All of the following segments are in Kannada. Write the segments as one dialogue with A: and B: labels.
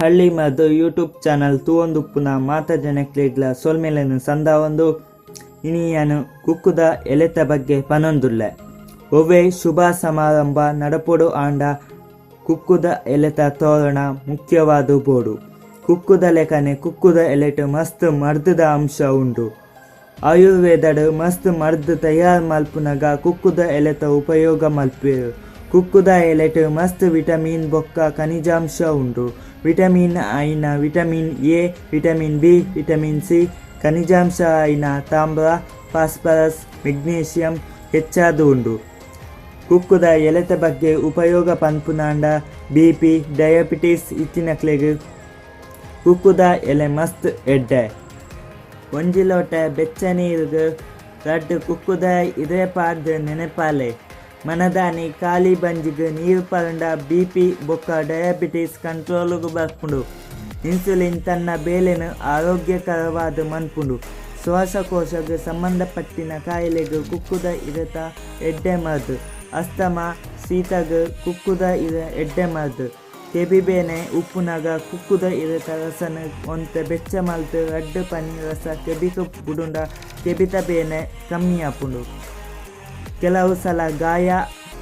A: ಹಳ್ಳಿ ಮದ್ದು ಯೂಟ್ಯೂಬ್ ಚಾನಲ್ ತೂವೊಂದು ಪುನಃ ಮಾತ ಜನಕ್ಲೆಗ್ಲ ಸೋಲ್ಮೇಲೆನು ಸಂದ ಒಂದು ಇನಿಯನು ಕುಕ್ಕುದ ಎಲೆತ ಬಗ್ಗೆ ಪನೊಂದುಲ್ಲೆ ಒವ್ವೆ ಶುಭ ಸಮಾರಂಭ ನಡಪೊಡು ಆಂಡ ಕುಕ್ಕುದ ಎಲೆತ ತೋರಣ ಮುಖ್ಯವಾದ ಬೋಡು. ಕುಕ್ಕುದ ಲೆಕ್ಕನೆ ಕುಕ್ಕುದ ಎಲೆಟ್ ಮಸ್ತ್ ಮರ್ದದ ಅಂಶ ಉಂಡು. ಆಯುರ್ವೇದಡ್ ಮಸ್ತ್ ಮರ್ದ್ ತಯಾರು ಮಲ್ಪುನಗ ಕುಕ್ಕುದ ಎಲೆತ ಉಪಯೋಗ ಮಲ್ಪೇರು. ಕುಕ್ಕುದ ಎಲೆಟ್ ಮಸ್ತ್ ವಿಟಮಿನ್ ಬೊಕ್ಕ ಖನಿಜಾಂಶ ಉಂಡು. ವಿಟಮಿನ್ ಐನ vitamin A, vitamin B, vitamin C, ಖನಿಜಾಂಶ ಐನ ತಾಮ್ರ, ಫಾಸ್ಫರಸ್, ಮೆಗ್ನೀಷಿಯಂ ಹೆಚ್ಚಾದು ಉಂಡು. ಕುಕ್ಕುದ ಎಲೆತ ಬಗ್ಗೆ ಉಪಯೋಗ ಪನ್ಪುನಾಂಡ BP, ಡಯಾಬಿಟಿಸ್ ಇತ್ತಿನಕ್ಲೆಗ್ ಕುಕ್ಕುದ ಎಲೆ ಮಸ್ತ್ ಎಡ್ಡೆ. ಒಂಜಿ ಲೋಟ ಬೆಚ್ಚ ನೀರ್ಗ್ ರಡ್ಡ್ ಕುಕ್ಕುದ ಇದೇ ಪಾಡ್ದು ನೆನೆಪಾಲೆ. ಮನದಾನಿ ಖಾಲಿ ಬಂಜಿಗ್ ನೀರು ಪರಂಡ BP ಬೊಕ್ಕ ಡಯಾಬಿಟಿಸ್ ಕಂಟ್ರೋಲ್ಗ್ ಬರ್ಪುಂಡು. ಇನ್ಸುಲಿನ್ ತನ್ನ ಬೇಲೆನ ಆರೋಗ್ಯಕರವಾದ ಮನ್ಪುಂಡು. ಶ್ವಾಸಕೋಶಗ್ ಸಂಬಂಧಪಟ್ಟಿನ ಕಾಯಿಲೆಗ್ ಕುಕ್ಕುದ ಇರತ ಎಡ್ಡೆ ಮದ್ದು. ಅಸ್ತಮ ಶೀತಗ್ ಕುಕ್ಕುದ ಇರ ಎಡ್ಡೆ ಮದ್ದು. ಕೆಬಿಬೇನೆ ಉಪ್ಪುನಗ ಕುಕ್ಕುದ ಇರತ ರಸನ ಒಂತ ಬೆಚ್ಚ ಮಲ್ತು ರಡ್ಡ್ ಪನಿ ರಸ ಕೆಬಿಕ ಬುಡುಂಡ ಕೆಬಿತ ಬೇನೆ ಕಮ್ಮಿ ಆಪುಂಡು. ಕೆಲವು ಸಲ ಗಾಯ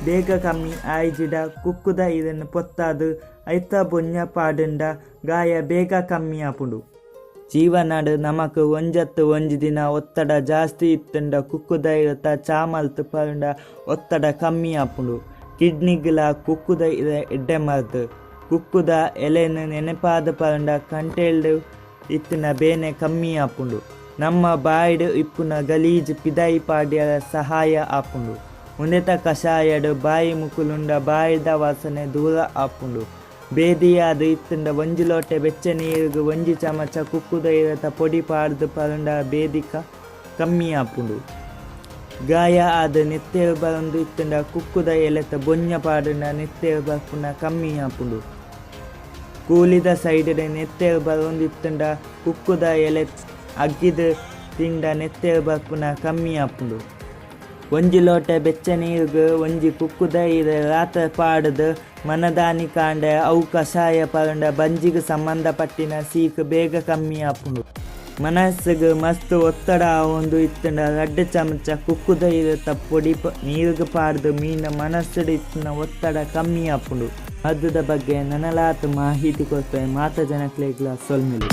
A: ಬೇಗ ಕಮ್ಮಿ ಆಯ್ಜಿಡ ಕುಕ್ಕುದ ಇದನ್ನು ಪೊತ್ತಾದು ಐತ ಬೊಂಜ ಪಾಡುಂಡ ಗಾಯ ಬೇಗ ಕಮ್ಮಿ ಆಪುಂಡು. ಜೀವನಾಡು ನಮಕ್ ಒಂಜತ್ತು ಒಂಜಿ ದಿನ ಒತ್ತಡ ಜಾಸ್ತಿ ಇತ್ತುಂಡ ಕುಕ್ಕುದ ಇರತ ಚಾ ಮಲ್ತು ಪರುಂಡ ಒತ್ತಡ ಕಮ್ಮಿ ಆಪುಂಡು. ಕಿಡ್ನಿಗ್ಲ ಕುಕ್ಕುದ ಇರ ಎಡ್ಡೆ ಮರ್ದು. ಕುಕ್ಕುದ ಎಲೆನ ನೆನಪಾದ ಪರುಂಡ ಕಂಟೆಲ್ಡು ಇತ್ತಿನ ಬೇನೆ ಕಮ್ಮಿ ಆಪುಂಡು. ನಮ್ಮ ಬಾಯ್ಡ್ ಇಪ್ಪುನ ಗಲೀಜ್ ಪಿದಾಯಿ ಪಾಡ್ಯರ ಸಹಾಯ ಆಪುಂಡು. ಉಂದೆತ ಕಷಾಯಡು ಬಾಯಿ ಮುಕುಲುಂಡ ಬಾಯಿದ ವಾಸನೆ ದೂರ ಆಪುಂಡು. ಬೇದಿಯಾದ ಇತ್ತುಂಡ ಒಂಜಿ ಲೋಟೆ ಬೆಚ್ಚ ನೀರಿಗ್ ಒಂಜಿ ಚಮಚ ಕುಕ್ಕುದ ಇರತ ಪೊಡಿ ಪಾಡ್ದು ಪರುಂಡ ಬೇದಿಕ ಕಮ್ಮಿ ಆಪುಂಡು. ಗಾಯ ಆದ ನೆತ್ತೇರು ಬರೊಂದು ಇತ್ತುಂಡ ಕುಕ್ಕುದ ಎಲೆತ ಬೊಂಜ ಪಾಡುಂಡ ನೆತ್ತೇರು ಬರ್ಪುನ ಕಮ್ಮಿ ಆಪುಂಡು. ಕೂಲಿದ ಸೈಡ್ ನೆತ್ತೇರು ಬರೊಂದು ಇತ್ತುಂಡ ಕುಕ್ಕುದ ಎಲೆ ಅಗ್ಗಿದ ತಿಂಡ ನೆತ್ತೇರು ಬರ್ಪುನ ಕಮ್ಮಿ ಆಪುಂಡು. ಒಂಜಿ ಲೋಟ ಬೆಚ್ಚ ನೀರಿಗ್ ಒಂಜಿ ಕುಕ್ಕುದ ಇರ ರಾತ್ರ ಪಾಡ್ದು ಮನದಾನಿ ಕಾಂಡ ಅವು ಕಷಾಯ ಪರುಂಡ ಬಂಜಿಗ್ ಸಂಬಂಧಪಟ್ಟಿನ ಸೀಕ್ ಬೇಗ ಕಮ್ಮಿ ಆಪುಂಡು. ಮನಸ್ಸಿಗೆ ಮಸ್ತ್ ಒತ್ತಡ ಆವೊಂದು ಇತ್ತಂಡ ರಡ್ಡ್ ಚಮಚ ಕುಕ್ಕುದ ಇರತ ಪೊಡಿ ನೀರಿಗ್ ಪಾಡ್ದು ಮೀನ ಮನಸ್ಸಡ್ ಇತ್ತಿನ ಒತ್ತಡ ಕಮ್ಮಿ ಆಪುಂಡು. ಮದ್ದುದ ಬಗ್ಗೆ ನನಲಾತ ಮಾಹಿತಿ ಕೊಡ್ತಾರೆ ಮಾತ ಜನಕ್ಲೆಗ್ಲ ಸೊಲ್ಮೆಲು.